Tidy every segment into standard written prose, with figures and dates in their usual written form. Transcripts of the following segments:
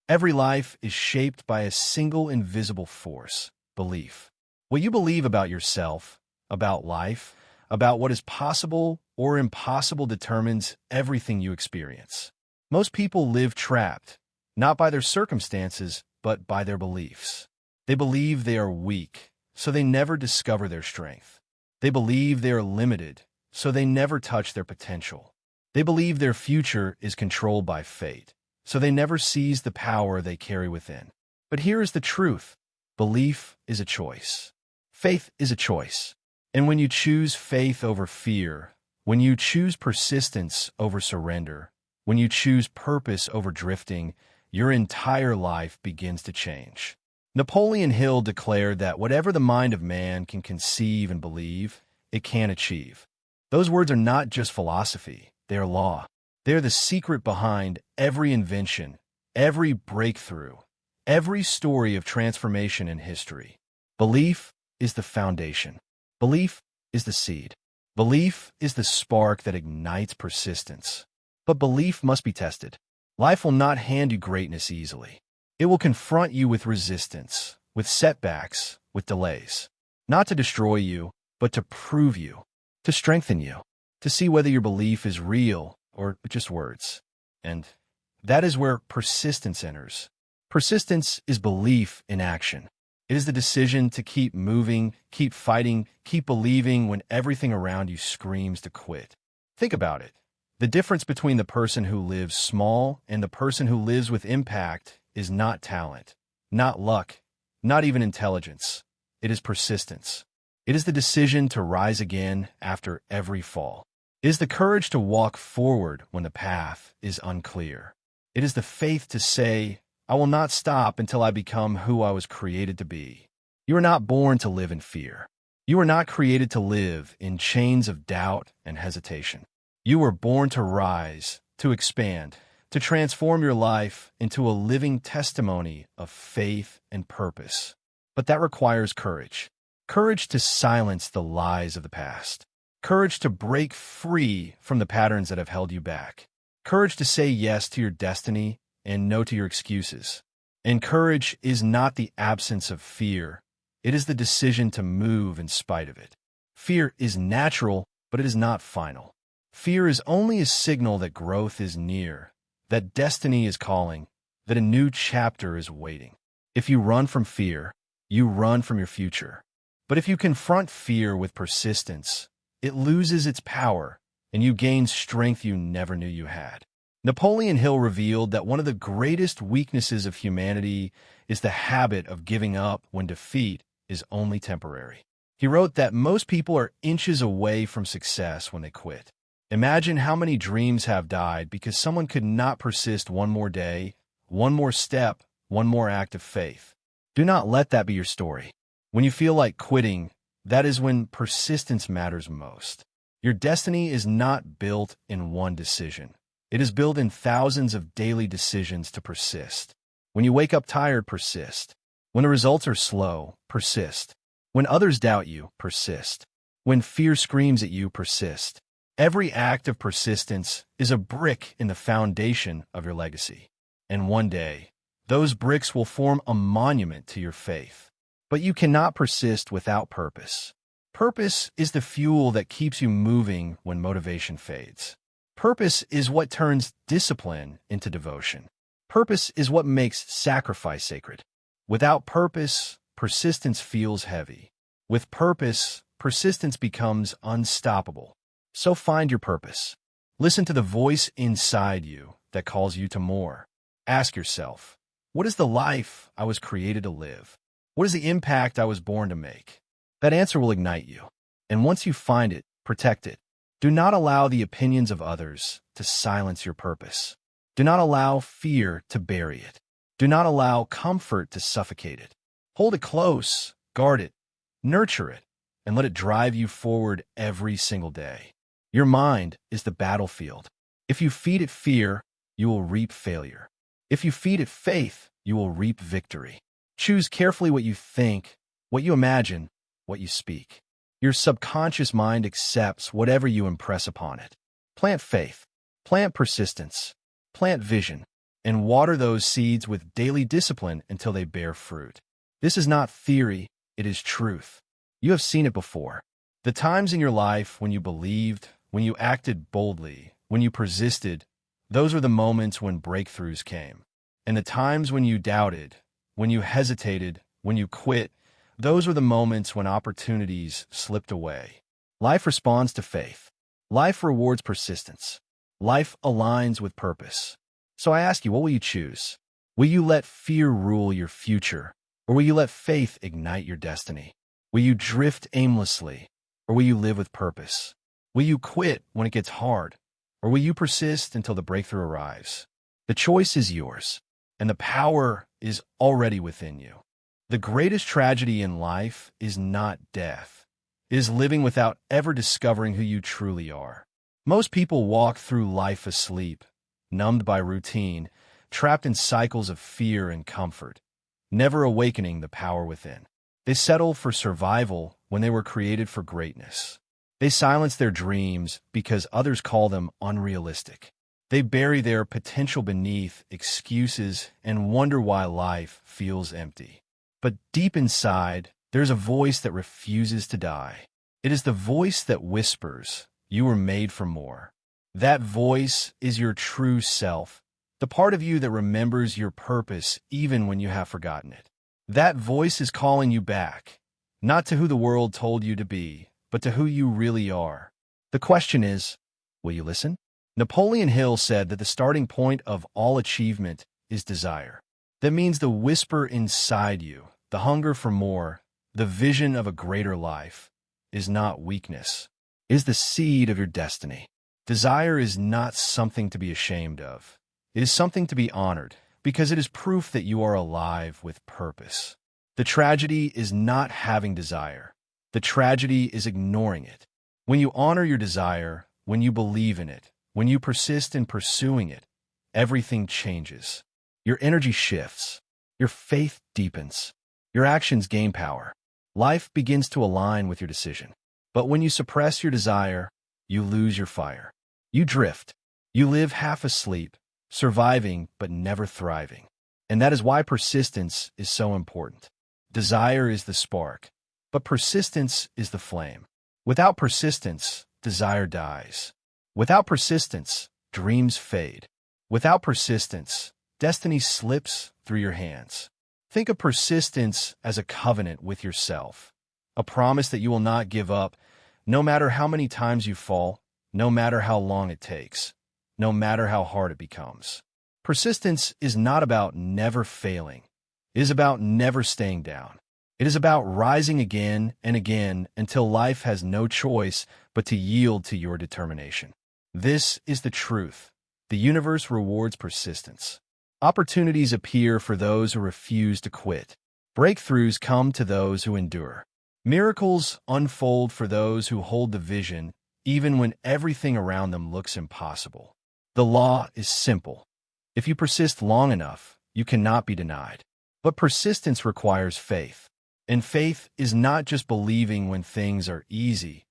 Every life is shaped by a single invisible force, belief. What you believe about yourself, about life, about what is possible or impossible determines everything you experience. Most people live trapped, not by their circumstances, but by their beliefs. They believe they are weak, so they never discover their strength. They believe they are limited, so they never touch their potential. They believe their future is controlled by fate, so they never seize the power they carry within. But here is the truth. Belief is a choice. Faith is a choice. And when you choose faith over fear, when you choose persistence over surrender, when you choose purpose over drifting, your entire life begins to change. Napoleon Hill declared that whatever the mind of man can conceive and believe, it can achieve. Those words are not just philosophy, they are law. They are the secret behind every invention, every breakthrough, every story of transformation in history. Belief is the foundation. Belief is the seed. Belief is the spark that ignites persistence. But belief must be tested. Life will not hand you greatness easily. It will confront you with resistance, with setbacks, with delays. Not to destroy you, but to prove you, to strengthen you, to see whether your belief is real or just words. And that is where persistence enters. Persistence is belief in action. It is the decision to keep moving, keep fighting, keep believing when everything around you screams to quit. Think about it. The difference between the person who lives small and the person who lives with impact is not talent, not luck, not even intelligence. It is persistence. It is the decision to rise again after every fall. It is the courage to walk forward when the path is unclear. It is the faith to say, I will not stop until I become who I was created to be. You are not born to live in fear. You are not created to live in chains of doubt and hesitation. You were born to rise, to expand, to transform your life into a living testimony of faith and purpose. But that requires courage. Courage to silence the lies of the past. Courage to break free from the patterns that have held you back. Courage to say yes to your destiny and no to your excuses. And courage is not the absence of fear. It is the decision to move in spite of it. Fear is natural, but it is not final. Fear is only a signal that growth is near, that destiny is calling, that a new chapter is waiting. If you run from fear, you run from your future. But if you confront fear with persistence, it loses its power, and you gain strength you never knew you had. Napoleon Hill revealed that one of the greatest weaknesses of humanity is the habit of giving up when defeat is only temporary. He wrote that most people are inches away from success when they quit. Imagine how many dreams have died because someone could not persist one more day, one more step, one more act of faith. Do not let that be your story. When you feel like quitting, that is when persistence matters most. Your destiny is not built in one decision. It is built in thousands of daily decisions to persist. When you wake up tired, persist. When the results are slow, persist. When others doubt you, persist. When fear screams at you, persist. Every act of persistence is a brick in the foundation of your legacy. And one day, those bricks will form a monument to your faith. But you cannot persist without purpose. Purpose is the fuel that keeps you moving when motivation fades. Purpose is what turns discipline into devotion. Purpose is what makes sacrifice sacred. Without purpose, persistence feels heavy. With purpose, persistence becomes unstoppable. So find your purpose. Listen to the voice inside you that calls you to more. Ask yourself, what is the life I was created to live? What is the impact I was born to make? That answer will ignite you. And once you find it, protect it. Do not allow the opinions of others to silence your purpose. Do not allow fear to bury it. Do not allow comfort to suffocate it. Hold it close, guard it, nurture it, and let it drive you forward every single day. Your mind is the battlefield. If you feed it fear, you will reap failure. If you feed it faith, you will reap victory. Choose carefully what you think, what you imagine, what you speak. Your subconscious mind accepts whatever you impress upon it. Plant faith, plant persistence, plant vision, and water those seeds with daily discipline until they bear fruit. This is not theory, it is truth. You have seen it before. The times in your life when you believed, when you acted boldly, when you persisted, those were the moments when breakthroughs came. And the times when you doubted, when you hesitated, when you quit, those were the moments when opportunities slipped away. Life responds to faith. Life rewards persistence. Life aligns with purpose. So I ask you, what will you choose? Will you let fear rule your future, or will you let faith ignite your destiny? Will you drift aimlessly, or will you live with purpose? Will you quit when it gets hard, or will you persist until the breakthrough arrives? The choice is yours, and the power is already within you. The greatest tragedy in life is not death. It is living without ever discovering who you truly are. Most people walk through life asleep, numbed by routine, trapped in cycles of fear and comfort, never awakening the power within. They settle for survival when they were created for greatness. They silence their dreams because others call them unrealistic. They bury their potential beneath excuses and wonder why life feels empty. But deep inside, there's a voice that refuses to die. It is the voice that whispers, "You were made for more." That voice is your true self, the part of you that remembers your purpose even when you have forgotten it. That voice is calling you back, not to who the world told you to be, but to who you really are. The question is, will you listen? Napoleon Hill said that the starting point of all achievement is desire. That means the whisper inside you, the hunger for more, the vision of a greater life, is not weakness. It is the seed of your destiny. Desire is not something to be ashamed of. It is something to be honored, because it is proof that you are alive with purpose. The tragedy is not having desire. The tragedy is ignoring it. When you honor your desire, when you believe in it, when you persist in pursuing it, everything changes. Your energy shifts. Your faith deepens. Your actions gain power. Life begins to align with your decision. But when you suppress your desire, you lose your fire. You drift. You live half asleep, surviving but never thriving. And that is why persistence is so important. Desire is the spark, but persistence is the flame. Without persistence, desire dies. Without persistence, dreams fade. Without persistence, destiny slips through your hands. Think of persistence as a covenant with yourself, a promise that you will not give up, no matter how many times you fall, no matter how long it takes, no matter how hard it becomes. Persistence is not about never failing. It is about never staying down. It is about rising again and again until life has no choice but to yield to your determination. This is the truth. The universe rewards persistence. Opportunities appear for those who refuse to quit. Breakthroughs come to those who endure. Miracles unfold for those who hold the vision, even when everything around them looks impossible. The law is simple. If you persist long enough, you cannot be denied. But persistence requires faith. And faith is not just believing when things are easy.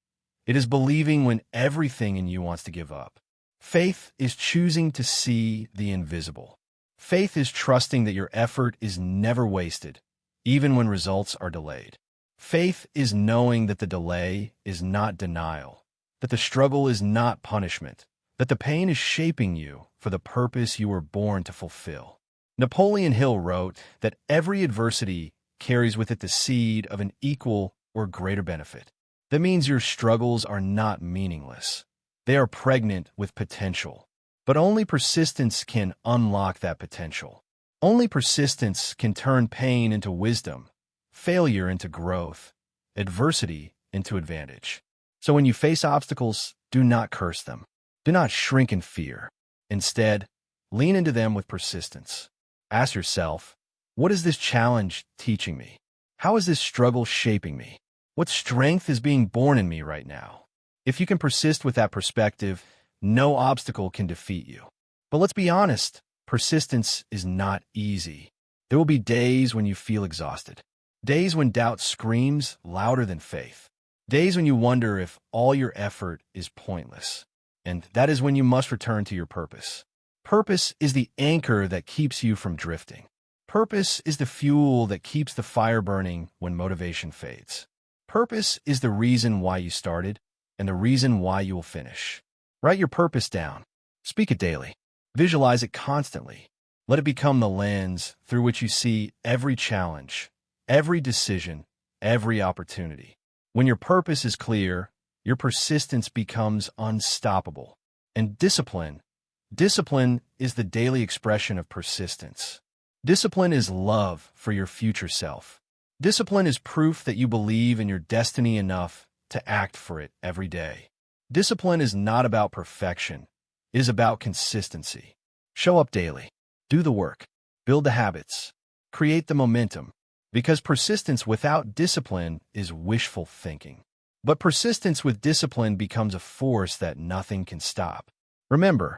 It is believing when everything in you wants to give up. Faith is choosing to see the invisible. Faith is trusting that your effort is never wasted, even when results are delayed. Faith is knowing that the delay is not denial, that the struggle is not punishment, that the pain is shaping you for the purpose you were born to fulfill. Napoleon Hill wrote that every adversity carries with it the seed of an equal or greater benefit. That means your struggles are not meaningless. They are pregnant with potential. But only persistence can unlock that potential. Only persistence can turn pain into wisdom, failure into growth, adversity into advantage. So when you face obstacles, do not curse them. Do not shrink in fear. Instead, lean into them with persistence. Ask yourself, what is this challenge teaching me? How is this struggle shaping me? What strength is being born in me right now? If you can persist with that perspective, no obstacle can defeat you. But let's be honest, persistence is not easy. There will be days when you feel exhausted. Days when doubt screams louder than faith. Days when you wonder if all your effort is pointless. And that is when you must return to your purpose. Purpose is the anchor that keeps you from drifting. Purpose is the fuel that keeps the fire burning when motivation fades. Purpose is the reason why you started and the reason why you will finish. Write your purpose down. Speak it daily. Visualize it constantly. Let it become the lens through which you see every challenge, every decision, every opportunity. When your purpose is clear, your persistence becomes unstoppable. And discipline is the daily expression of persistence. Discipline is love for your future self. Discipline is proof that you believe in your destiny enough to act for it every day. Discipline is not about perfection. It is about consistency. Show up daily. Do the work. Build the habits. Create the momentum. Because persistence without discipline is wishful thinking. But persistence with discipline becomes a force that nothing can stop. Remember,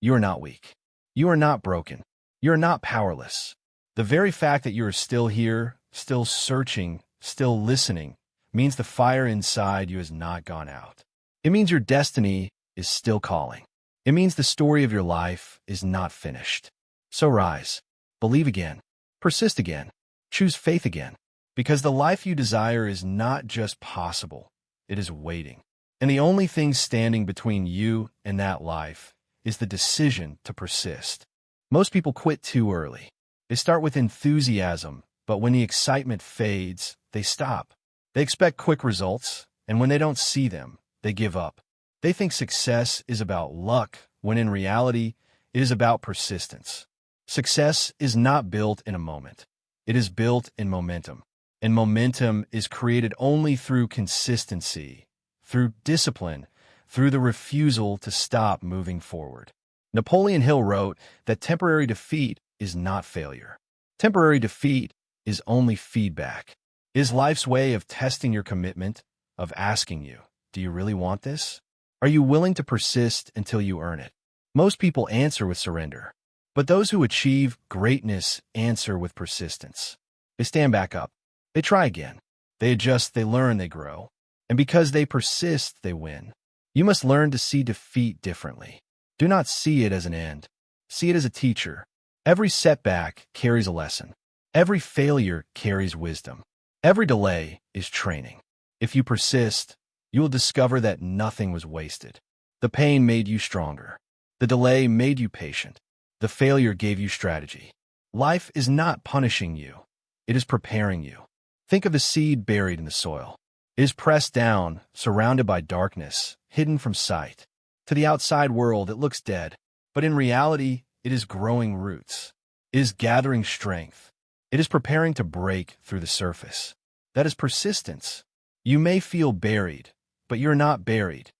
you are not weak. You are not broken. You are not powerless. The very fact that you are still here, still searching, still listening, means the fire inside you has not gone out. It means your destiny is still calling. It means the story of your life is not finished. So rise, believe again, persist again, choose faith again, because the life you desire is not just possible, it is waiting. And the only thing standing between you and that life is the decision to persist. Most people quit too early. They start with enthusiasm, but when the excitement fades, they stop. They expect quick results, and when they don't see them, they give up. They think success is about luck, when in reality, it is about persistence. Success is not built in a moment. It is built in momentum. And momentum is created only through consistency, through discipline, through the refusal to stop moving forward. Napoleon Hill wrote that temporary defeat is not failure. Temporary defeat is only feedback. It is life's way of testing your commitment, of asking you, do you really want this? Are you willing to persist until you earn it? Most people answer with surrender, but those who achieve greatness answer with persistence. They stand back up. They try again. They adjust, they learn, they grow. And because they persist, they win. You must learn to see defeat differently. Do not see it as an end. See it as a teacher. Every setback carries a lesson. Every failure carries wisdom. Every delay is training. If you persist, you will discover that nothing was wasted. The pain made you stronger. The delay made you patient. The failure gave you strategy. Life is not punishing you. It is preparing you. Think of a seed buried in the soil. It is pressed down, surrounded by darkness, hidden from sight. To the outside world, it looks dead, but in reality, it is growing roots. It is gathering strength. It is preparing to break through the surface. That is persistence. You may feel buried, but you're not buried.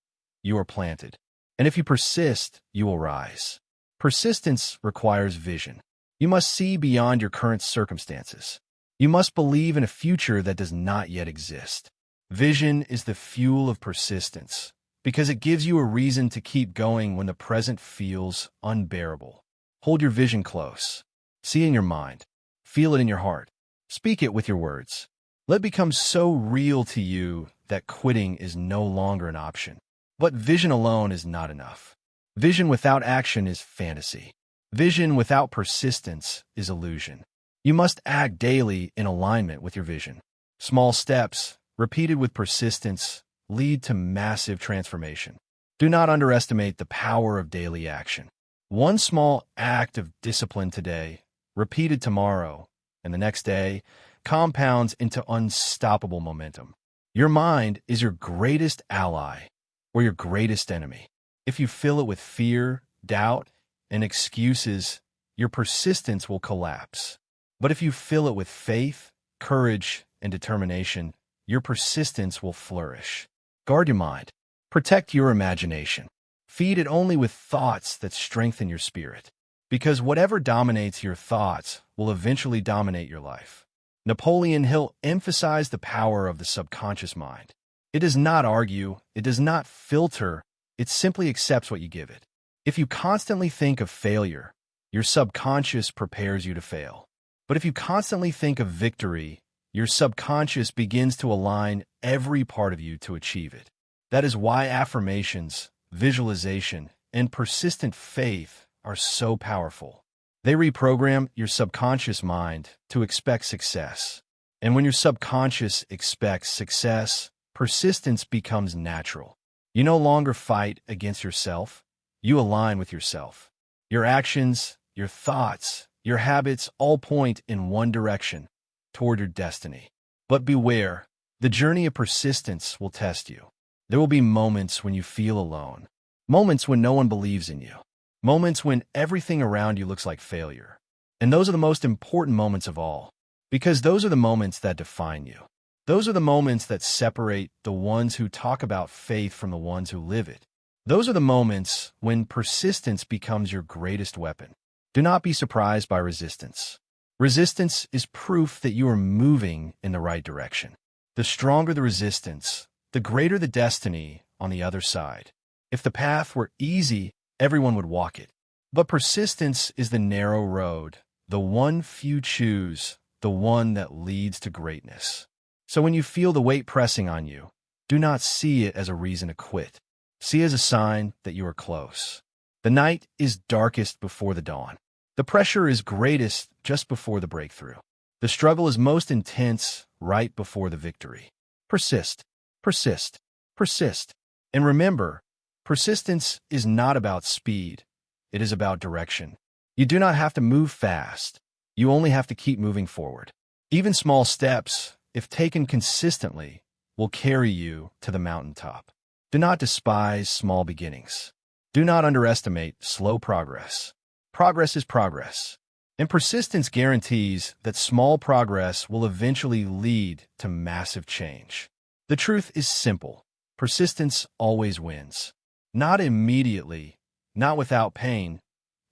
You are planted. And if you persist, you will rise. Persistence requires vision. You must see beyond your current circumstances. You must believe in a future that does not yet exist. Vision is the fuel of persistence, because it gives you a reason to keep going when the present feels unbearable. Hold your vision close. See it in your mind. Feel it in your heart. Speak it with your words. Let it become so real to you that quitting is no longer an option. But vision alone is not enough. Vision without action is fantasy. Vision without persistence is illusion. You must act daily in alignment with your vision. Small steps, repeated with persistence, lead to massive transformation. Do not underestimate the power of daily action. One small act of discipline today, repeated tomorrow, and the next day, compounds into unstoppable momentum. Your mind is your greatest ally or your greatest enemy. If you fill it with fear, doubt, and excuses, your persistence will collapse. But if you fill it with faith, courage, and determination, your persistence will flourish. Guard your mind. Protect your imagination. Feed it only with thoughts that strengthen your spirit. Because whatever dominates your thoughts will eventually dominate your life. Napoleon Hill emphasized the power of the subconscious mind. It does not argue, it does not filter, it simply accepts what you give it. If you constantly think of failure, your subconscious prepares you to fail. But if you constantly think of victory, your subconscious begins to align every part of you to achieve it. That is why affirmations, visualization, and persistent faith are so powerful. They reprogram your subconscious mind to expect success. And when your subconscious expects success, persistence becomes natural. You no longer fight against yourself. You align with yourself. Your actions, your thoughts, your habits all point in one direction, toward your destiny. But beware, the journey of persistence will test you. There will be moments when you feel alone, moments when no one believes in you, moments when everything around you looks like failure. And those are the most important moments of all, because those are the moments that define you. Those are the moments that separate the ones who talk about faith from the ones who live it. Those are the moments when persistence becomes your greatest weapon. Do not be surprised by resistance. Resistance is proof that you are moving in the right direction. The stronger the resistance, the greater the destiny on the other side. If the path were easy, everyone would walk it. But persistence is the narrow road, the one few choose, the one that leads to greatness. So when you feel the weight pressing on you, do not see it as a reason to quit. See it as a sign that you are close. The night is darkest before the dawn. The pressure is greatest just before the breakthrough. The struggle is most intense right before the victory. Persist, persist, persist. And remember, persistence is not about speed. It is about direction. You do not have to move fast. You only have to keep moving forward. Even small steps, if taken consistently, will carry you to the mountaintop. Do not despise small beginnings. Do not underestimate slow progress. Progress is progress. And persistence guarantees that small progress will eventually lead to massive change. The truth is simple. Persistence always wins. Not immediately, not without pain,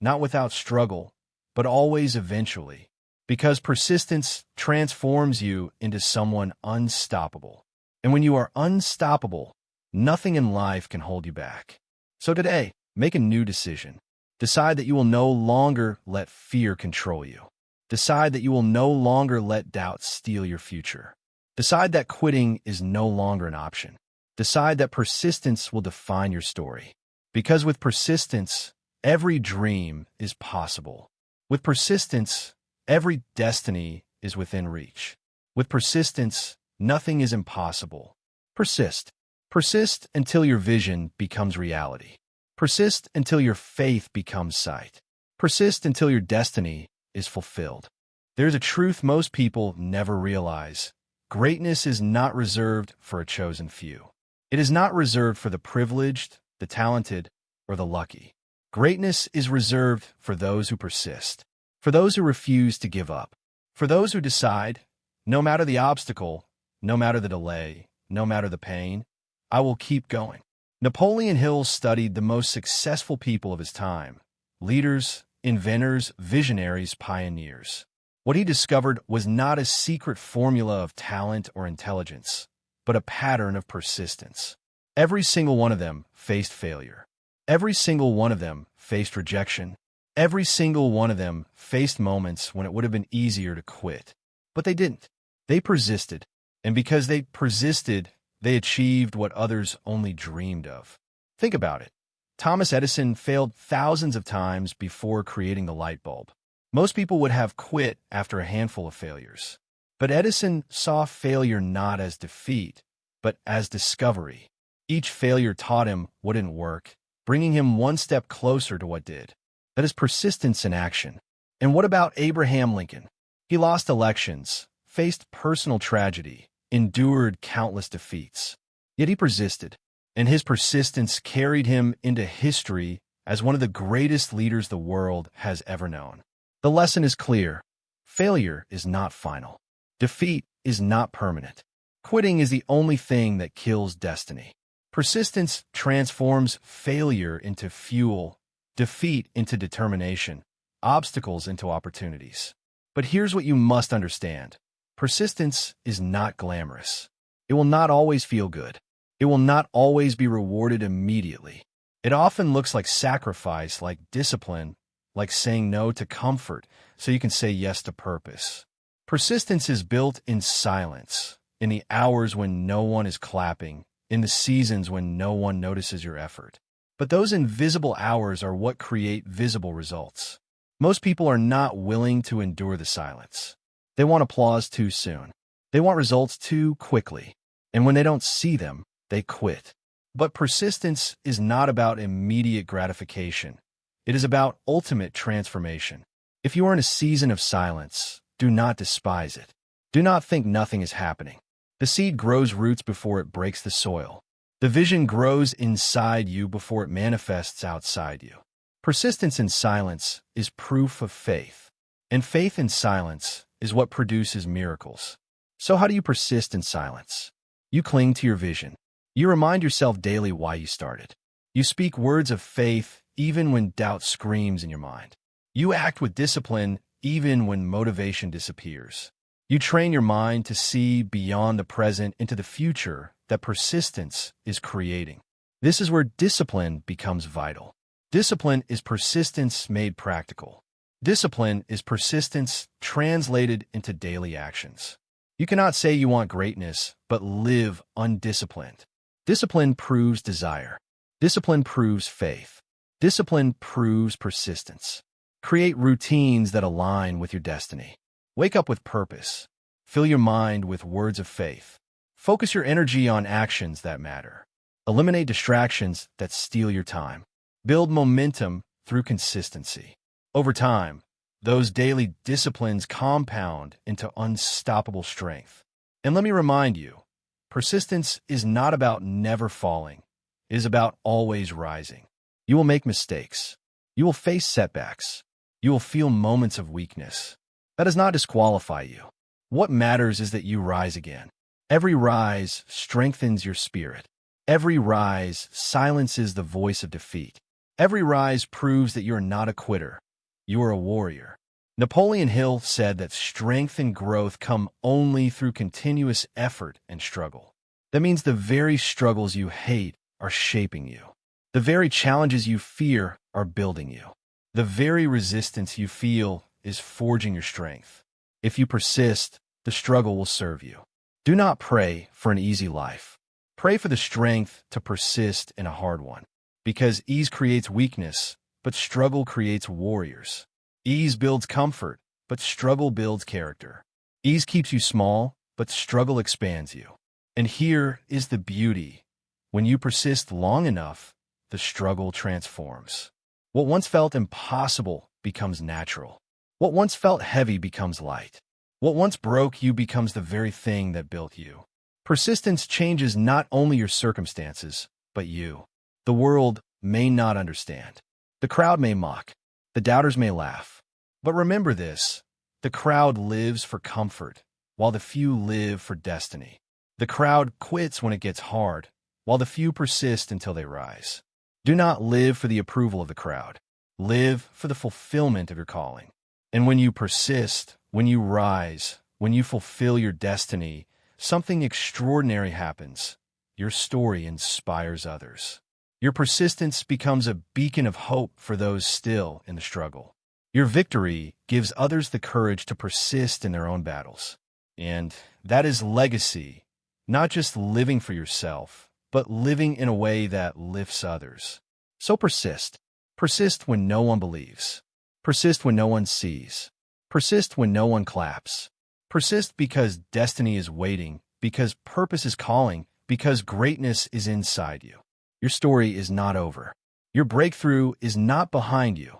not without struggle, but always eventually. Because persistence transforms you into someone unstoppable. And when you are unstoppable, nothing in life can hold you back. So today, make a new decision. Decide that you will no longer let fear control you. Decide that you will no longer let doubt steal your future. Decide that quitting is no longer an option. Decide that persistence will define your story. Because with persistence, every dream is possible. With persistence, every destiny is within reach. With persistence, nothing is impossible. Persist. Persist until your vision becomes reality. Persist until your faith becomes sight. Persist until your destiny is fulfilled. There's a truth most people never realize. Greatness is not reserved for a chosen few. It is not reserved for the privileged, the talented, or the lucky. Greatness is reserved for those who persist, for those who refuse to give up, for those who decide, no matter the obstacle, no matter the delay, no matter the pain, I will keep going. Napoleon Hill studied the most successful people of his time, leaders, inventors, visionaries, pioneers. What he discovered was not a secret formula of talent or intelligence, but a pattern of persistence. Every single one of them faced failure. Every single one of them faced rejection. Every single one of them faced moments when it would have been easier to quit. But they didn't. They persisted. And because they persisted, they achieved what others only dreamed of. Think about it. Thomas Edison failed thousands of times before creating the light bulb. Most people would have quit after a handful of failures. But Edison saw failure not as defeat, but as discovery. Each failure taught him what didn't work, bringing him one step closer to what did. That is persistence in action. And what about Abraham Lincoln? He lost elections, faced personal tragedy, endured countless defeats. Yet he persisted, and his persistence carried him into history as one of the greatest leaders the world has ever known. The lesson is clear. Failure is not final. Defeat is not permanent. Quitting is the only thing that kills destiny. Persistence transforms failure into fuel, defeat into determination, obstacles into opportunities. But here's what you must understand. Persistence is not glamorous. It will not always feel good. It will not always be rewarded immediately. It often looks like sacrifice, like discipline, like saying no to comfort so you can say yes to purpose. Persistence is built in silence, in the hours when no one is clapping, in the seasons when no one notices your effort. But those invisible hours are what create visible results. Most people are not willing to endure the silence. They want applause too soon. They want results too quickly. And when they don't see them, they quit. But persistence is not about immediate gratification. It is about ultimate transformation. If you are in a season of silence, do not despise it. Do not think nothing is happening. The seed grows roots before it breaks the soil. The vision grows inside you before it manifests outside you. Persistence in silence is proof of faith, and faith in silence is what produces miracles. So how do you persist in silence? You cling to your vision. You remind yourself daily why you started. You speak words of faith even when doubt screams in your mind. You act with discipline even when motivation disappears. You train your mind to see beyond the present into the future that persistence is creating. This is where discipline becomes vital. Discipline is persistence made practical. Discipline is persistence translated into daily actions. You cannot say you want greatness, but live undisciplined. Discipline proves desire. Discipline proves faith. Discipline proves persistence. Create routines that align with your destiny. Wake up with purpose. Fill your mind with words of faith. Focus your energy on actions that matter. Eliminate distractions that steal your time. Build momentum through consistency. Over time, those daily disciplines compound into unstoppable strength. And let me remind you, persistence is not about never falling. It is about always rising. You will make mistakes. You will face setbacks. You will feel moments of weakness. That does not disqualify you. What matters is that you rise again. Every rise strengthens your spirit. Every rise silences the voice of defeat. Every rise proves that you are not a quitter. You are a warrior. Napoleon Hill said that strength and growth come only through continuous effort and struggle. That means the very struggles you hate are shaping you. The very challenges you fear are building you. The very resistance you feel is forging your strength. If you persist, the struggle will serve you. Do not pray for an easy life. Pray for the strength to persist in a hard one. Because ease creates weakness, but struggle creates warriors. Ease builds comfort, but struggle builds character. Ease keeps you small, but struggle expands you. And here is the beauty. When you persist long enough, the struggle transforms. What once felt impossible becomes natural. What once felt heavy becomes light. What once broke you becomes the very thing that built you. Persistence changes not only your circumstances, but you. The world may not understand. The crowd may mock. The doubters may laugh. But remember this, the crowd lives for comfort, while the few live for destiny. The crowd quits when it gets hard, while the few persist until they rise. Do not live for the approval of the crowd. Live for the fulfillment of your calling. And when you persist, when you rise, when you fulfill your destiny, something extraordinary happens. Your story inspires others. Your persistence becomes a beacon of hope for those still in the struggle. Your victory gives others the courage to persist in their own battles. And that is legacy, not just living for yourself, but living in a way that lifts others. So persist. Persist when no one believes. Persist when no one sees. Persist when no one claps. Persist because destiny is waiting, because purpose is calling, because greatness is inside you. Your story is not over. Your breakthrough is not behind you.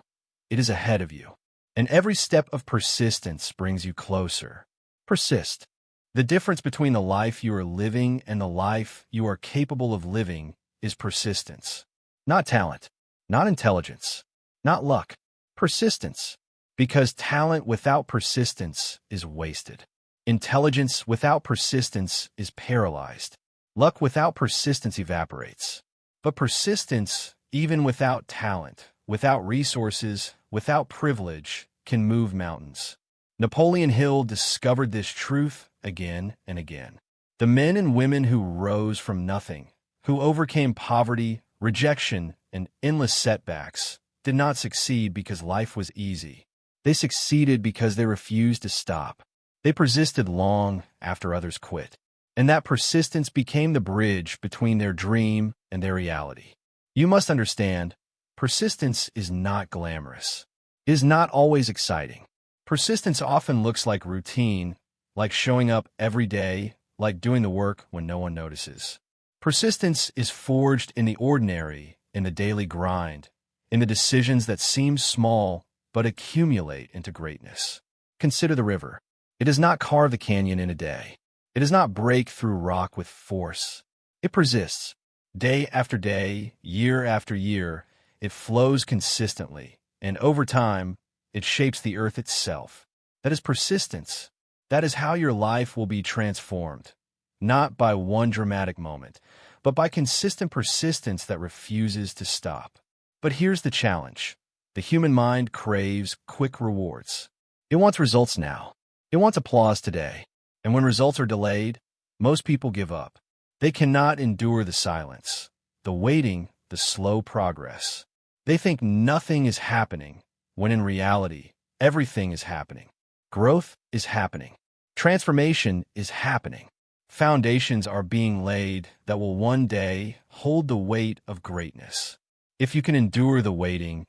It is ahead of you. And every step of persistence brings you closer. Persist. The difference between the life you are living and the life you are capable of living is persistence. Not talent, not intelligence, not luck. Persistence. Because talent without persistence is wasted. Intelligence without persistence is paralyzed. Luck without persistence evaporates. But persistence, even without talent, without resources, without privilege, can move mountains. Napoleon Hill discovered this truth again and again. The men and women who rose from nothing, who overcame poverty, rejection, and endless setbacks, did not succeed because life was easy. They succeeded because they refused to stop. They persisted long after others quit. And that persistence became the bridge between their dream and their reality. You must understand, persistence is not glamorous. It is not always exciting. Persistence often looks like routine, like showing up every day, like doing the work when no one notices. Persistence is forged in the ordinary, in the daily grind, in the decisions that seem small but accumulate into greatness. Consider the river. It does not carve the canyon in a day. It does not break through rock with force. It persists. Day after day, year after year, it flows consistently, and over time, it shapes the earth itself. That is persistence. That is how your life will be transformed, not by one dramatic moment, but by consistent persistence that refuses to stop. But here's the challenge. The human mind craves quick rewards. It wants results now. It wants applause today. And when results are delayed, most people give up. They cannot endure the silence, the waiting, the slow progress. They think nothing is happening, when in reality, everything is happening. Growth is happening. Transformation is happening. Foundations are being laid that will one day hold the weight of greatness. If you can endure the waiting,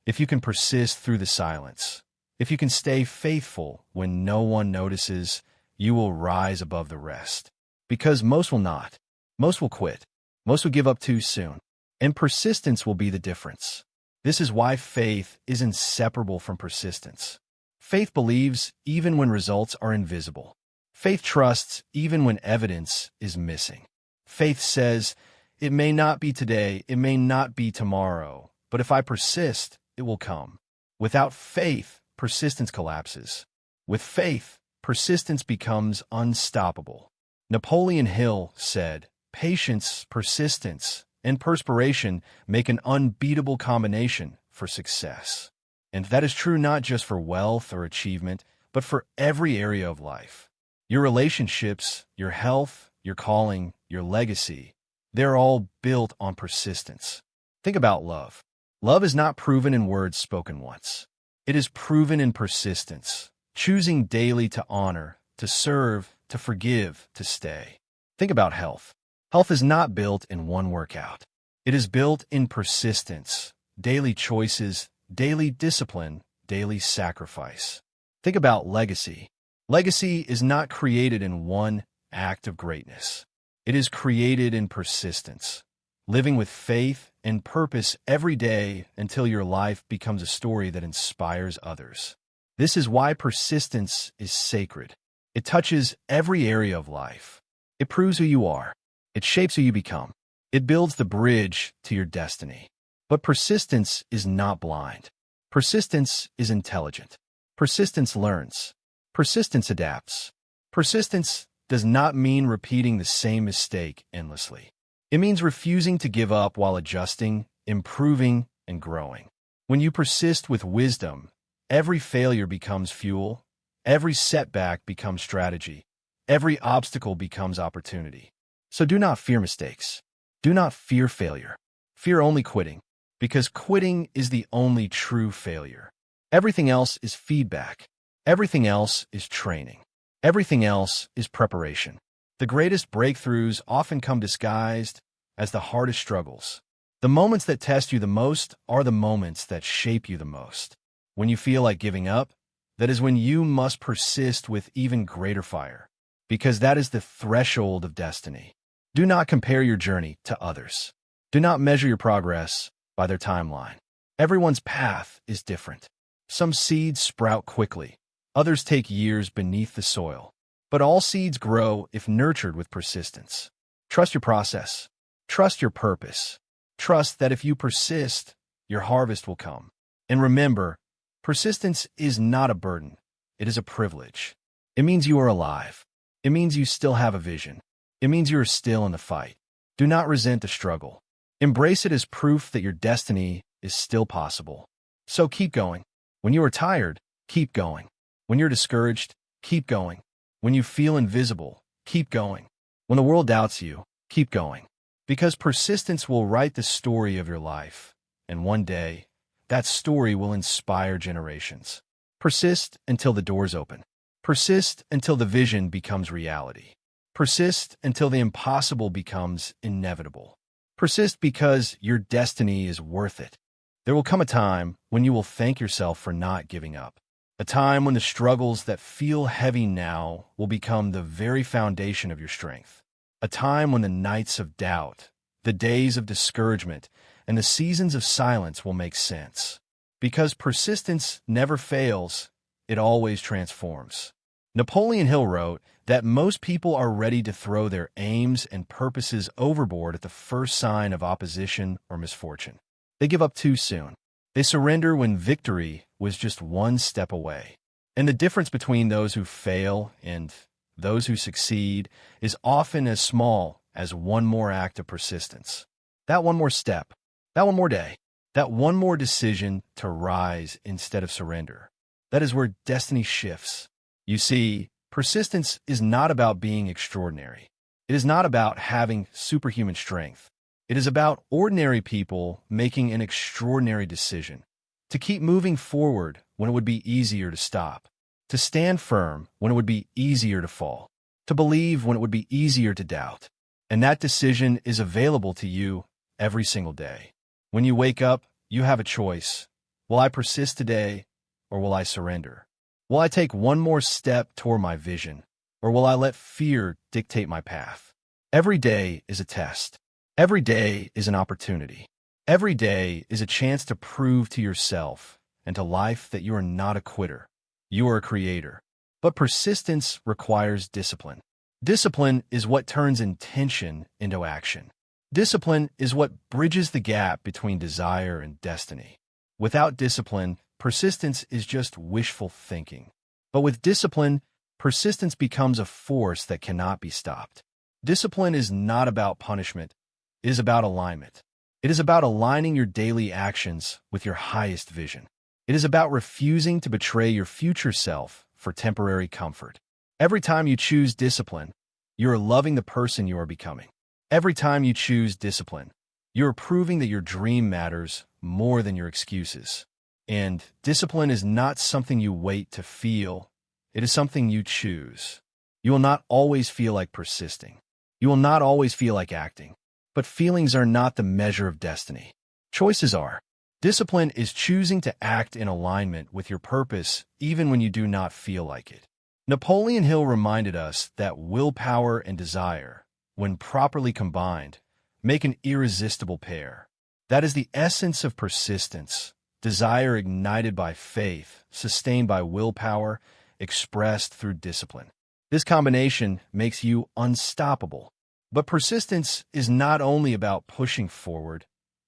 if you can persist through the silence, if you can stay faithful when no one notices, you will rise above the rest. Because most will not. Most will quit. Most will give up too soon. And persistence will be the difference. This is why faith is inseparable from persistence. Faith believes even when results are invisible. Faith trusts even when evidence is missing. Faith says, it may not be today, it may not be tomorrow, but if I persist, it will come. Without faith, persistence collapses. With faith, persistence becomes unstoppable. Napoleon Hill said, patience, persistence, and perspiration make an unbeatable combination for success. And that is true not just for wealth or achievement, but for every area of life. Your relationships, your health, your calling, your legacy, they're all built on persistence. Think about love. Love is not proven in words spoken once. It is proven in persistence, choosing daily to honor, to serve, to forgive, to stay. Think about health. Health is not built in one workout. It is built in persistence, daily choices, daily discipline, daily sacrifice. Think about legacy. Legacy is not created in one act of greatness. It is created in persistence, living with faith and purpose every day until your life becomes a story that inspires others. This is why persistence is sacred. It touches every area of life. It proves who you are. It shapes who you become. It builds the bridge to your destiny. But persistence is not blind. Persistence is intelligent. Persistence learns. Persistence adapts. Persistence does not mean repeating the same mistake endlessly. It means refusing to give up while adjusting, improving, and growing. When you persist with wisdom, every failure becomes fuel, every setback becomes strategy, every obstacle becomes opportunity. So do not fear mistakes. Do not fear failure. Fear only quitting, because quitting is the only true failure. Everything else is feedback. Everything else is training. Everything else is preparation. The greatest breakthroughs often come disguised as the hardest struggles. The moments that test you the most are the moments that shape you the most. When you feel like giving up, that is when you must persist with even greater fire, because that is the threshold of destiny. Do not compare your journey to others. Do not measure your progress by their timeline. Everyone's path is different. Some seeds sprout quickly. Others take years beneath the soil. But all seeds grow if nurtured with persistence. Trust your process. Trust your purpose. Trust that if you persist, your harvest will come. And remember, persistence is not a burden. It is a privilege. It means you are alive. It means you still have a vision. It means you are still in the fight. Do not resent the struggle. Embrace it as proof that your destiny is still possible. So keep going. When you are tired, keep going. When you're discouraged, keep going. When you feel invisible, keep going. When the world doubts you, keep going. Because persistence will write the story of your life. And one day, that story will inspire generations. Persist until the doors open. Persist until the vision becomes reality. Persist until the impossible becomes inevitable. Persist because your destiny is worth it. There will come a time when you will thank yourself for not giving up. A time when the struggles that feel heavy now will become the very foundation of your strength. A time when the nights of doubt, the days of discouragement, and the seasons of silence will make sense. Because persistence never fails, it always transforms. Napoleon Hill wrote that most people are ready to throw their aims and purposes overboard at the first sign of opposition or misfortune. They give up too soon. They surrender when victory was just one step away. And the difference between those who fail and those who succeed is often as small as one more act of persistence. That one more step, that one more day, that one more decision to rise instead of surrender. That is where destiny shifts. You see, persistence is not about being extraordinary. It is not about having superhuman strength. It is about ordinary people making an extraordinary decision. To keep moving forward when it would be easier to stop. To stand firm when it would be easier to fall. To believe when it would be easier to doubt. And that decision is available to you every single day. When you wake up, you have a choice. Will I persist today, or will I surrender? Will I take one more step toward my vision, or will I let fear dictate my path? Every day is a test. Every day is an opportunity. Every day is a chance to prove to yourself and to life that you are not a quitter. You are a creator. But persistence requires discipline. Discipline is what turns intention into action. Discipline is what bridges the gap between desire and destiny. Without discipline, persistence is just wishful thinking. But with discipline, persistence becomes a force that cannot be stopped. Discipline is not about punishment. It is about alignment. It is about aligning your daily actions with your highest vision. It is about refusing to betray your future self for temporary comfort. Every time you choose discipline, you are loving the person you are becoming. Every time you choose discipline, you are proving that your dream matters more than your excuses. And discipline is not something you wait to feel. It is something you choose. You will not always feel like persisting. You will not always feel like acting. But feelings are not the measure of destiny. Choices are. Discipline is choosing to act in alignment with your purpose even when you do not feel like it. Napoleon Hill reminded us that willpower and desire, when properly combined, make an irresistible pair. That is the essence of persistence, desire ignited by faith, sustained by willpower, expressed through discipline. This combination makes you unstoppable. But persistence is not only about pushing forward,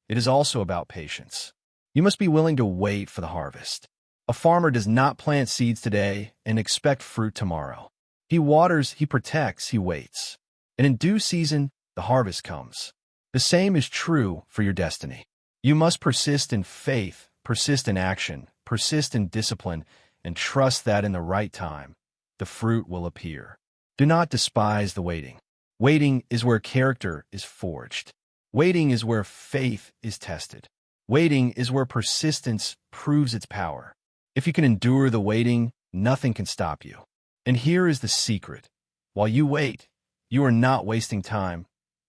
it is also about patience. You must be willing to wait for the harvest. A farmer does not plant seeds today and expect fruit tomorrow. He waters, he protects, he waits. And in due season, the harvest comes. The same is true for your destiny. You must persist in faith, persist in action, persist in discipline, and trust that in the right time, the fruit will appear. Do not despise the waiting. Waiting is where character is forged. Waiting is where faith is tested. Waiting is where persistence proves its power. If you can endure the waiting, nothing can stop you. And here is the secret. While you wait, you are not wasting time.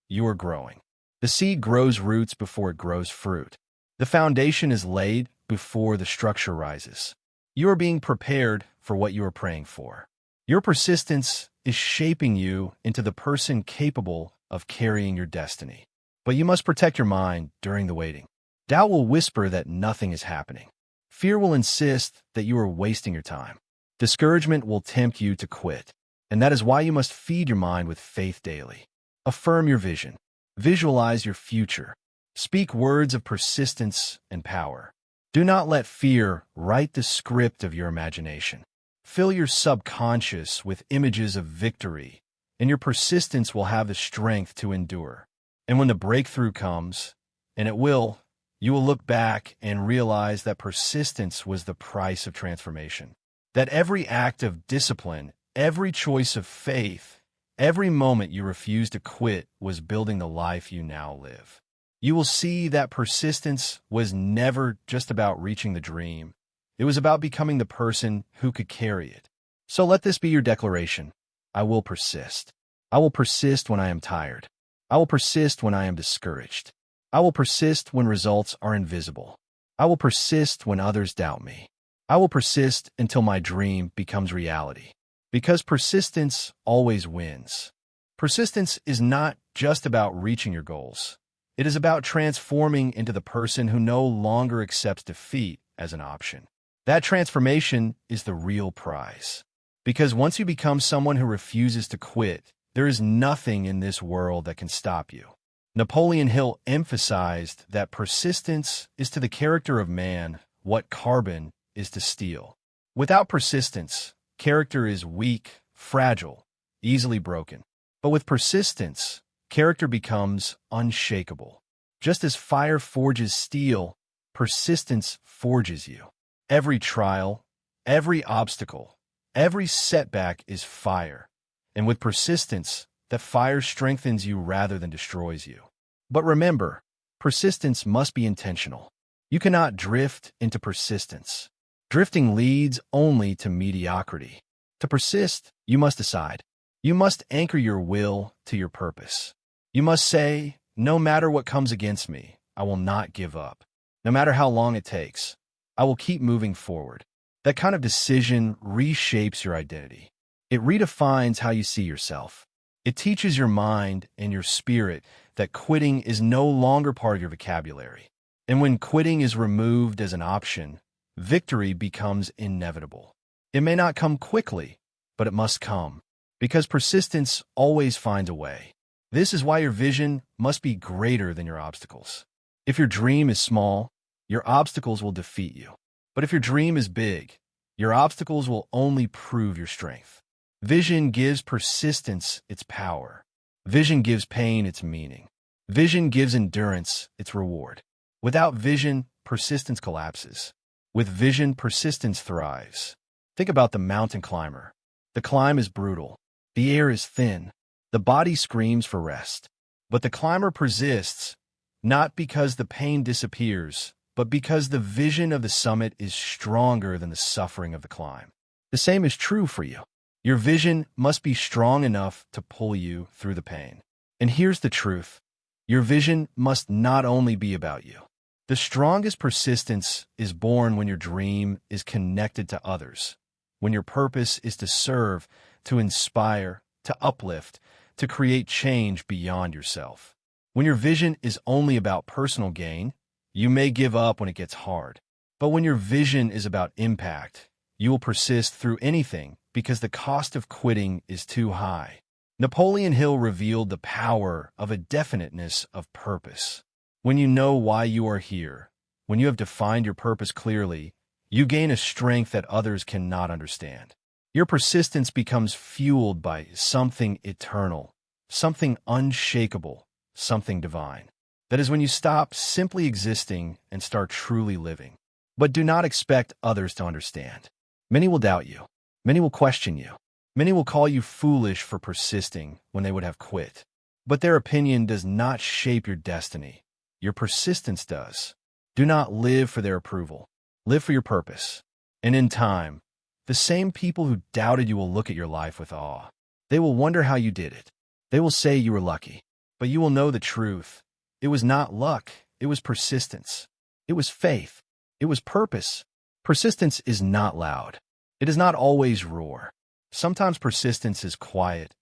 You are growing. The seed grows roots before it grows fruit. The foundation is laid before the structure rises. You are being prepared for what you are praying for. Your persistence is shaping you into the person capable of carrying your destiny. But you must protect your mind during the waiting. Doubt will whisper that nothing is happening. Fear will insist that you are wasting your time. Discouragement will tempt you to quit. And that is why you must feed your mind with faith daily. Affirm your vision. Visualize your future. Speak words of persistence and power. Do not let fear write the script of your imagination. Fill your subconscious with images of victory, and your persistence will have the strength to endure. And when the breakthrough comes, and it will, you will look back and realize that persistence was the price of transformation. That every act of discipline, every choice of faith, every moment you refused to quit was building the life you now live. You will see that persistence was never just about reaching the dream. It was about becoming the person who could carry it. So let this be your declaration. I will persist. I will persist when I am tired. I will persist when I am discouraged. I will persist when results are invisible. I will persist when others doubt me. I will persist until my dream becomes reality. Because persistence always wins. Persistence is not just about reaching your goals. It is about transforming into the person who no longer accepts defeat as an option. That transformation is the real prize. Because once you become someone who refuses to quit, there is nothing in this world that can stop you. Napoleon Hill emphasized that persistence is to the character of man what carbon is to steel. Without persistence, character is weak, fragile, easily broken. But with persistence, character becomes unshakable. Just as fire forges steel, persistence forges you. Every trial, every obstacle, every setback is fire. And with persistence, that fire strengthens you rather than destroys you. But remember, persistence must be intentional. You cannot drift into persistence. Drifting leads only to mediocrity. To persist, you must decide. You must anchor your will to your purpose. You must say, no matter what comes against me, I will not give up. No matter how long it takes, I will keep moving forward. That kind of decision reshapes your identity. It redefines how you see yourself. It teaches your mind and your spirit that quitting is no longer part of your vocabulary. And when quitting is removed as an option, victory becomes inevitable. It may not come quickly, but it must come, because persistence always finds a way. This is why your vision must be greater than your obstacles. If your dream is small, your obstacles will defeat you. But if your dream is big, your obstacles will only prove your strength. Vision gives persistence its power. Vision gives pain its meaning. Vision gives endurance its reward. Without vision, persistence collapses. With vision, persistence thrives. Think about the mountain climber. The climb is brutal. The air is thin. The body screams for rest. But the climber persists, not because the pain disappears, but because the vision of the summit is stronger than the suffering of the climb. The same is true for you. Your vision must be strong enough to pull you through the pain. And here's the truth. Your vision must not only be about you. The strongest persistence is born when your dream is connected to others, when your purpose is to serve, to inspire, to uplift, to create change beyond yourself. When your vision is only about personal gain, you may give up when it gets hard. But when your vision is about impact, you will persist through anything because the cost of quitting is too high. Napoleon Hill revealed the power of a definiteness of purpose. When you know why you are here, when you have defined your purpose clearly, you gain a strength that others cannot understand. Your persistence becomes fueled by something eternal, something unshakable, something divine. That is when you stop simply existing and start truly living. But do not expect others to understand. Many will doubt you. Many will question you. Many will call you foolish for persisting when they would have quit. But their opinion does not shape your destiny. Your persistence does. Do not live for their approval. Live for your purpose. And in time, the same people who doubted you will look at your life with awe. They will wonder how you did it. They will say you were lucky. But you will know the truth. It was not luck. It was persistence. It was faith. It was purpose. Persistence is not loud. It does not always roar. Sometimes persistence is quiet.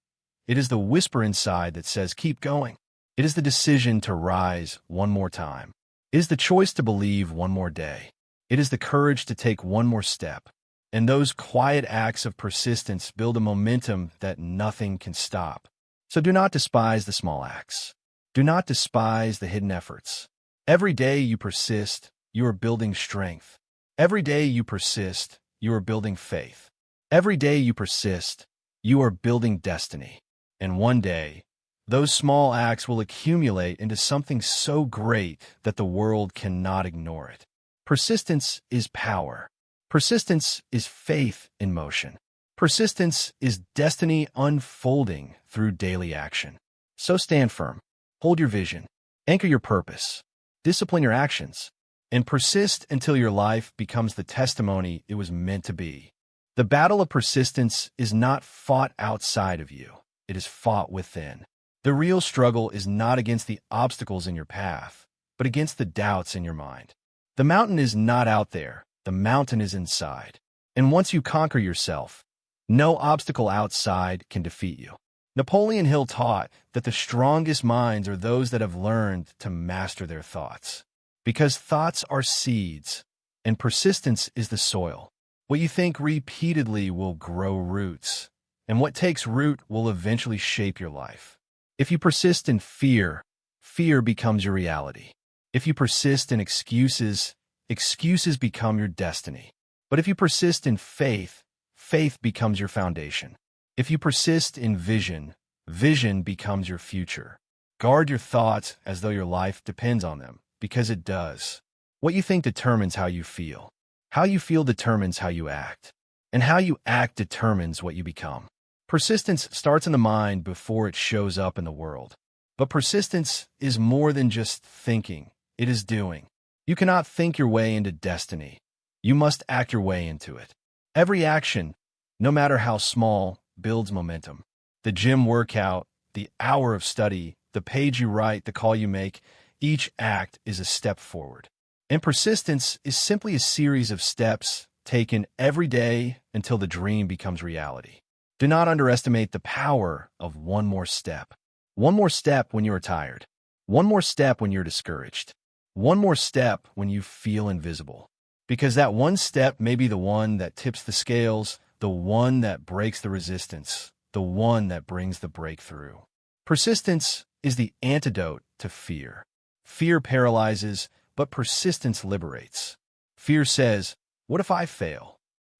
It is the whisper inside that says, keep going. It is the decision to rise one more time. It is the choice to believe one more day. It is the courage to take one more step. And those quiet acts of persistence build a momentum that nothing can stop. So do not despise the small acts. Do not despise the hidden efforts. Every day you persist, you are building strength. Every day you persist, you are building faith. Every day you persist, you are building destiny. And one day, those small acts will accumulate into something so great that the world cannot ignore it. Persistence is power. Persistence is faith in motion. Persistence is destiny unfolding through daily action. So stand firm. Hold your vision. Anchor your purpose. Discipline your actions. And persist until your life becomes the testimony it was meant to be. The battle of persistence is not fought outside of you. It is fought within. The real struggle is not against the obstacles in your path, but against the doubts in your mind. The mountain is not out there. The mountain is inside. And once you conquer yourself, no obstacle outside can defeat you. Napoleon Hill taught that the strongest minds are those that have learned to master their thoughts. Because thoughts are seeds, and persistence is the soil. What you think repeatedly will grow roots, and what takes root will eventually shape your life. If you persist in fear, fear becomes your reality. If you persist in excuses, excuses become your destiny. But if you persist in faith, faith becomes your foundation. If you persist in vision, vision becomes your future. Guard your thoughts as though your life depends on them, because it does. What you think determines how you feel. How you feel determines how you act. And how you act determines what you become. Persistence starts in the mind before it shows up in the world. But persistence is more than just thinking. It is doing. You cannot think your way into destiny. You must act your way into it. Every action, no matter how small, builds momentum. The gym workout, the hour of study, the page you write, the call you make, each act is a step forward. And persistence is simply a series of steps taken every day until the dream becomes reality. Do not underestimate the power of one more step. One more step when you are tired. One more step when you're discouraged. One more step when you feel invisible. Because that one step may be the one that tips the scales, the one that breaks the resistance, the one that brings the breakthrough. Persistence is the antidote to fear. Fear paralyzes, but persistence liberates. Fear says, "What if I fail?"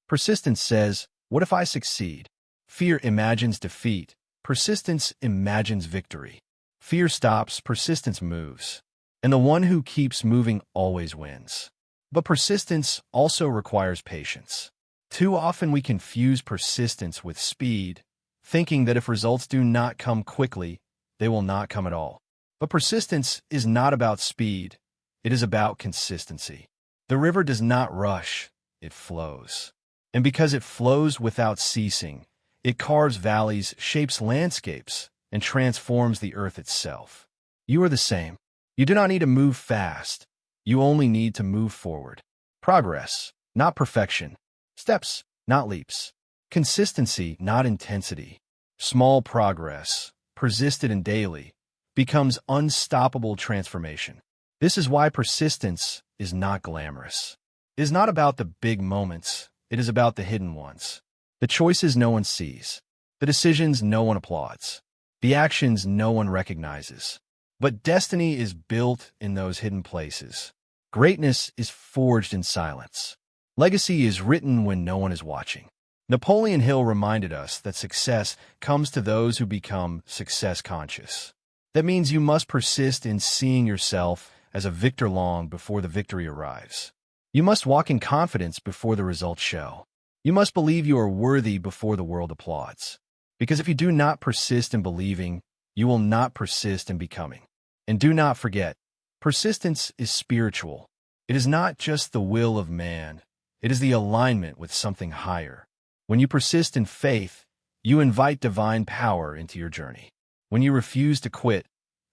Persistence says, "What if I succeed?" Fear imagines defeat. Persistence imagines victory. Fear stops, persistence moves. And the one who keeps moving always wins. But persistence also requires patience. Too often we confuse persistence with speed, thinking that if results do not come quickly, they will not come at all. But persistence is not about speed. It is about consistency. The river does not rush, it flows. And because it flows without ceasing, it carves valleys, shapes landscapes, and transforms the earth itself. You are the same. You do not need to move fast. You only need to move forward. Progress, not perfection. Steps, not leaps. Consistency, not intensity. Small progress, persisted and daily, becomes unstoppable transformation. This is why persistence is not glamorous. It is not about the big moments. It is about the hidden ones. The choices no one sees. The decisions no one applauds. The actions no one recognizes. But destiny is built in those hidden places. Greatness is forged in silence. Legacy is written when no one is watching. Napoleon Hill reminded us that success comes to those who become success conscious. That means you must persist in seeing yourself as a victor long before the victory arrives. You must walk in confidence before the results show. You must believe you are worthy before the world applauds. Because if you do not persist in believing, you will not persist in becoming. And do not forget, persistence is spiritual. It is not just the will of man. It is the alignment with something higher. When you persist in faith, you invite divine power into your journey. When you refuse to quit,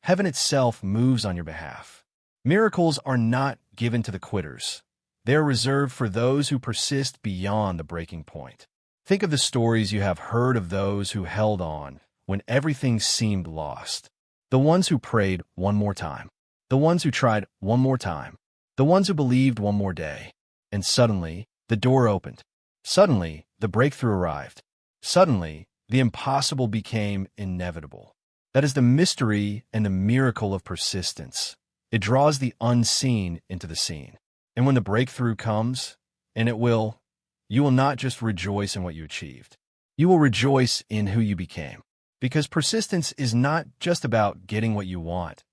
heaven itself moves on your behalf. Miracles are not given to the quitters. They are reserved for those who persist beyond the breaking point. Think of the stories you have heard of those who held on when everything seemed lost. The ones who prayed one more time. The ones who tried one more time. The ones who believed one more day. And suddenly, the door opened. Suddenly, the breakthrough arrived. Suddenly, the impossible became inevitable. That is the mystery and the miracle of persistence. It draws the unseen into the seen. And when the breakthrough comes, and it will, you will not just rejoice in what you achieved. You will rejoice in who you became. Because persistence is not just about getting what you want.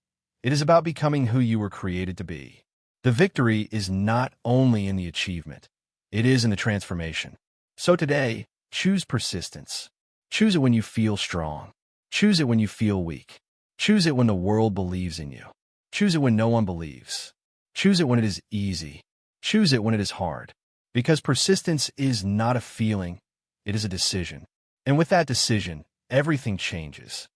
It is about becoming who you were created to be. The victory is not only in the achievement. It is in the transformation. So today, choose persistence. Choose it when you feel strong. Choose it when you feel weak. Choose it when the world believes in you. Choose it when no one believes. Choose it when it is easy. Choose it when it is hard. Because persistence is not a feeling, it is a decision. And with that decision, everything changes.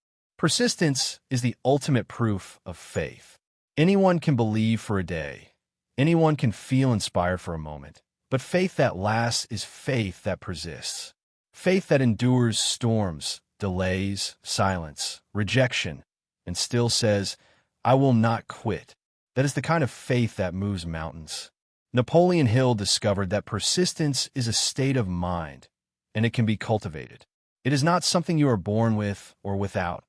Persistence is the ultimate proof of faith. Anyone can believe for a day. Anyone can feel inspired for a moment. But faith that lasts is faith that persists. Faith that endures storms, delays, silence, rejection, and still says, "I will not quit." That is the kind of faith that moves mountains. Napoleon Hill discovered that persistence is a state of mind, and it can be cultivated. It is not something you are born with or without.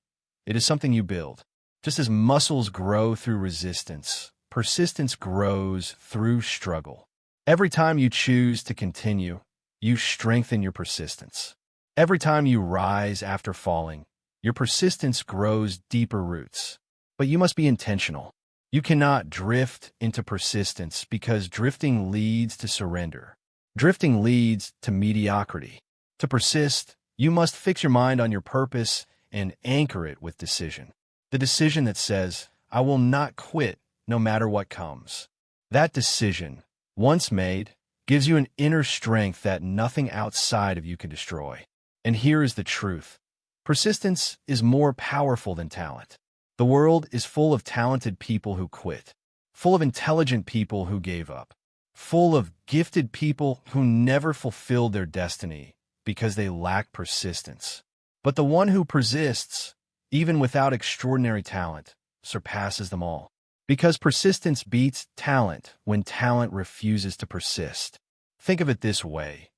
It is something you build. Just as muscles grow through resistance, persistence grows through struggle. Every time you choose to continue, you strengthen your persistence. Every time you rise after falling, your persistence grows deeper roots. But you must be intentional. You cannot drift into persistence because drifting leads to surrender. Drifting leads to mediocrity. To persist, you must fix your mind on your purpose and anchor it with decision. The decision that says, "I will not quit no matter what comes." That decision, once made, gives you an inner strength that nothing outside of you can destroy. And here is the truth. Persistence is more powerful than talent. The world is full of talented people who quit, full of intelligent people who gave up, full of gifted people who never fulfilled their destiny because they lack persistence. But the one who persists, even without extraordinary talent, surpasses them all. Because persistence beats talent when talent refuses to persist. Think of it this way.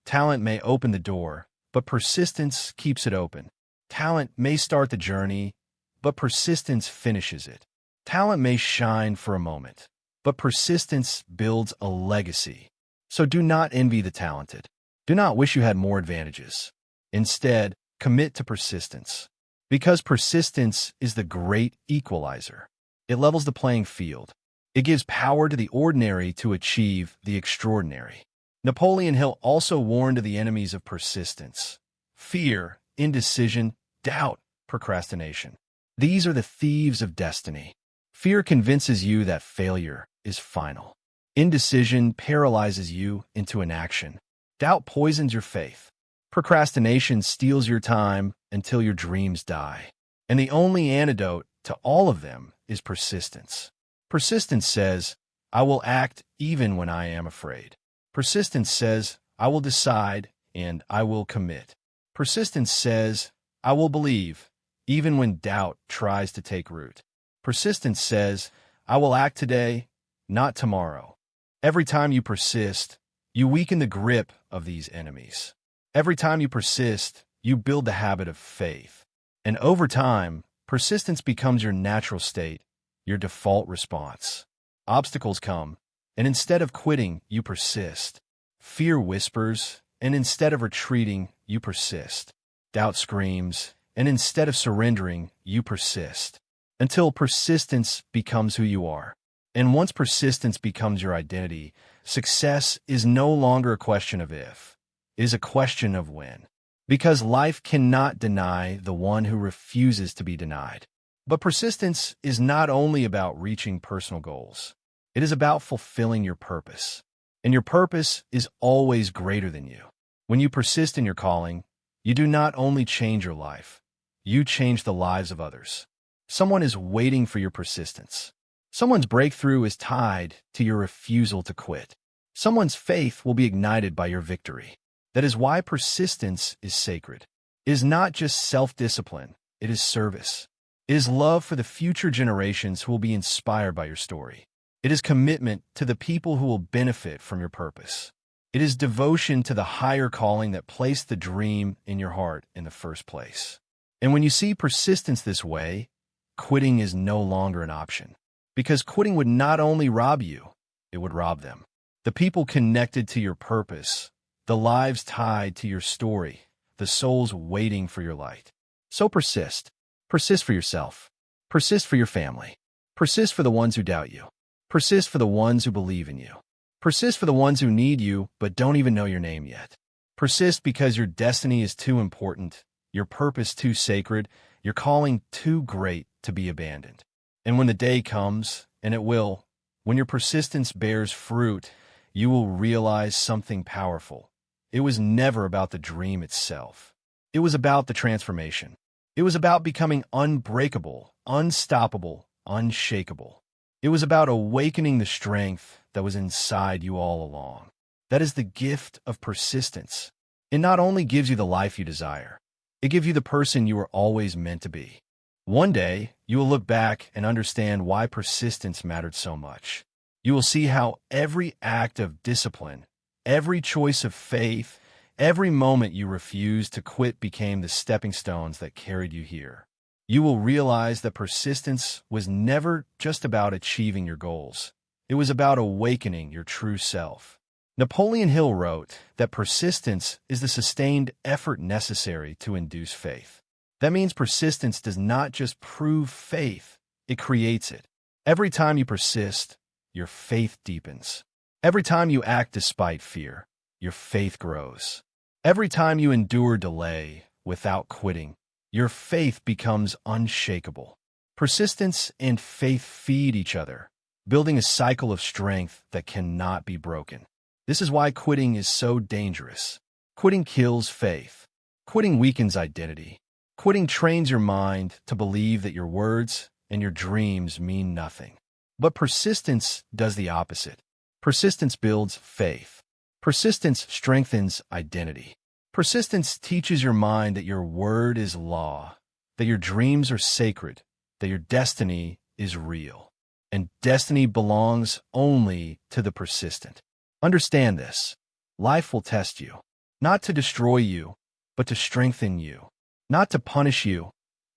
Talent may open the door, but persistence keeps it open. Talent may start the journey, but persistence finishes it. Talent may shine for a moment, but persistence builds a legacy. So do not envy the talented. Do not wish you had more advantages. Instead, commit to persistence. Because persistence is the great equalizer. It levels the playing field. It gives power to the ordinary to achieve the extraordinary. Napoleon Hill also warned of the enemies of persistence: fear, indecision, doubt, procrastination. These are the thieves of destiny. Fear convinces you that failure is final. Indecision paralyzes you into inaction. Doubt poisons your faith. Procrastination steals your time until your dreams die. And the only antidote to all of them is persistence. Persistence says, "I will act even when I am afraid." Persistence says, "I will decide and I will commit." Persistence says, "I will believe even when doubt tries to take root." Persistence says, "I will act today, not tomorrow." Every time you persist, you weaken the grip of these enemies. Every time you persist, you build the habit of faith. And over time, persistence becomes your natural state, your default response. Obstacles come, and instead of quitting, you persist. Fear whispers, and instead of retreating, you persist. Doubt screams, and instead of surrendering, you persist. Until persistence becomes who you are. And once persistence becomes your identity, success is no longer a question of if, it is a question of when. Because life cannot deny the one who refuses to be denied. But persistence is not only about reaching personal goals. It is about fulfilling your purpose. And your purpose is always greater than you. When you persist in your calling, you do not only change your life, you change the lives of others. Someone is waiting for your persistence. Someone's breakthrough is tied to your refusal to quit. Someone's faith will be ignited by your victory. That is why persistence is sacred. It is not just self-discipline, it is service. It is love for the future generations who will be inspired by your story. It is commitment to the people who will benefit from your purpose. It is devotion to the higher calling that placed the dream in your heart in the first place. And when you see persistence this way, quitting is no longer an option. Because quitting would not only rob you, it would rob them. The people connected to your purpose, the lives tied to your story, the souls waiting for your light. So persist. Persist for yourself. Persist for your family. Persist for the ones who doubt you. Persist for the ones who believe in you. Persist for the ones who need you but don't even know your name yet. Persist because your destiny is too important, your purpose too sacred, your calling too great to be abandoned. And when the day comes, and it will, when your persistence bears fruit, you will realize something powerful. It was never about the dream itself. It was about the transformation. It was about becoming unbreakable, unstoppable, unshakable. It was about awakening the strength that was inside you all along. That is the gift of persistence. It not only gives you the life you desire, it gives you the person you were always meant to be. One day, you will look back and understand why persistence mattered so much. You will see how every act of discipline, every choice of faith, every moment you refused to quit became the stepping stones that carried you here. You will realize that persistence was never just about achieving your goals. It was about awakening your true self. Napoleon Hill wrote that persistence is the sustained effort necessary to induce faith. That means persistence does not just prove faith, it creates it. Every time you persist, your faith deepens. Every time you act despite fear, your faith grows. Every time you endure delay without quitting, your faith becomes unshakable. Persistence and faith feed each other, building a cycle of strength that cannot be broken. This is why quitting is so dangerous. Quitting kills faith. Quitting weakens identity. Quitting trains your mind to believe that your words and your dreams mean nothing. But persistence does the opposite. Persistence builds faith. Persistence strengthens identity. Persistence teaches your mind that your word is law, that your dreams are sacred, that your destiny is real. And destiny belongs only to the persistent. Understand this. Life will test you, not to destroy you, but to strengthen you. Not to punish you,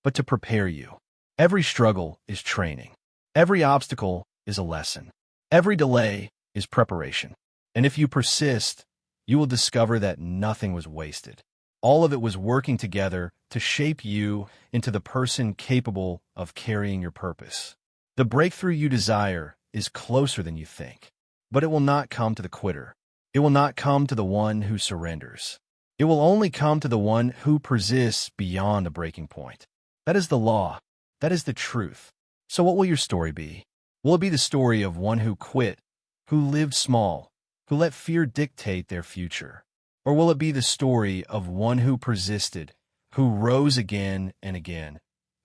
but to prepare you. Every struggle is training. Every obstacle is a lesson. Every delay is preparation. And if you persist, you will discover that nothing was wasted. All of it was working together to shape you into the person capable of carrying your purpose. The breakthrough you desire is closer than you think, but it will not come to the quitter. It will not come to the one who surrenders. It will only come to the one who persists beyond the breaking point. That is the law. That is the truth. So what will your story be? Will it be the story of one who quit, who lived small, who let fear dictate their future? Or will it be the story of one who persisted, who rose again and again,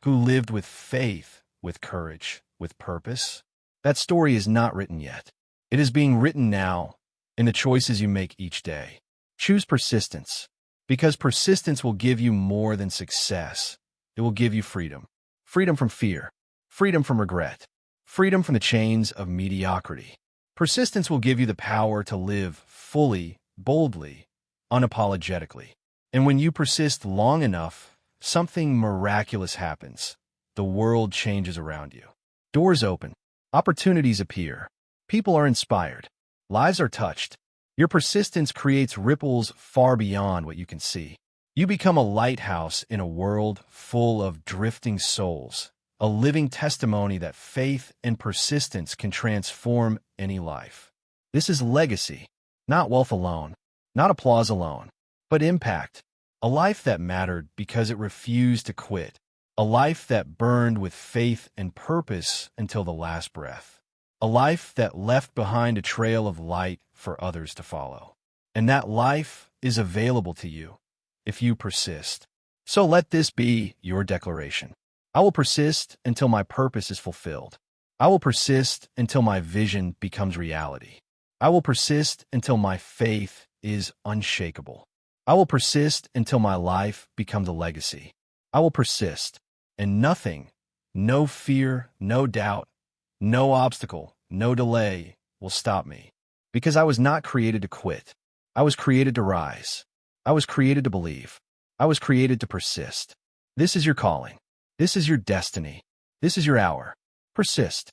who lived with faith, with courage, with purpose? That story is not written yet. It is being written now in the choices you make each day. Choose persistence, because persistence will give you more than success. It will give you freedom. Freedom from fear. Freedom from regret. Freedom from the chains of mediocrity. Persistence will give you the power to live fully, boldly, unapologetically. And when you persist long enough, something miraculous happens. The world changes around you. Doors open. Opportunities appear. People are inspired. Lives are touched. Your persistence creates ripples far beyond what you can see. You become a lighthouse in a world full of drifting souls, a living testimony that faith and persistence can transform any life. This is legacy, not wealth alone, not applause alone, but impact. A life that mattered because it refused to quit. A life that burned with faith and purpose until the last breath. A life that left behind a trail of light for others to follow. And that life is available to you if you persist. So let this be your declaration. I will persist until my purpose is fulfilled. I will persist until my vision becomes reality. I will persist until my faith is unshakable. I will persist until my life becomes a legacy. I will persist, and nothing, no fear, no doubt, no obstacle, no delay will stop me. Because I was not created to quit. I was created to rise. I was created to believe. I was created to persist. This is your calling. This is your destiny. This is your hour. Persist.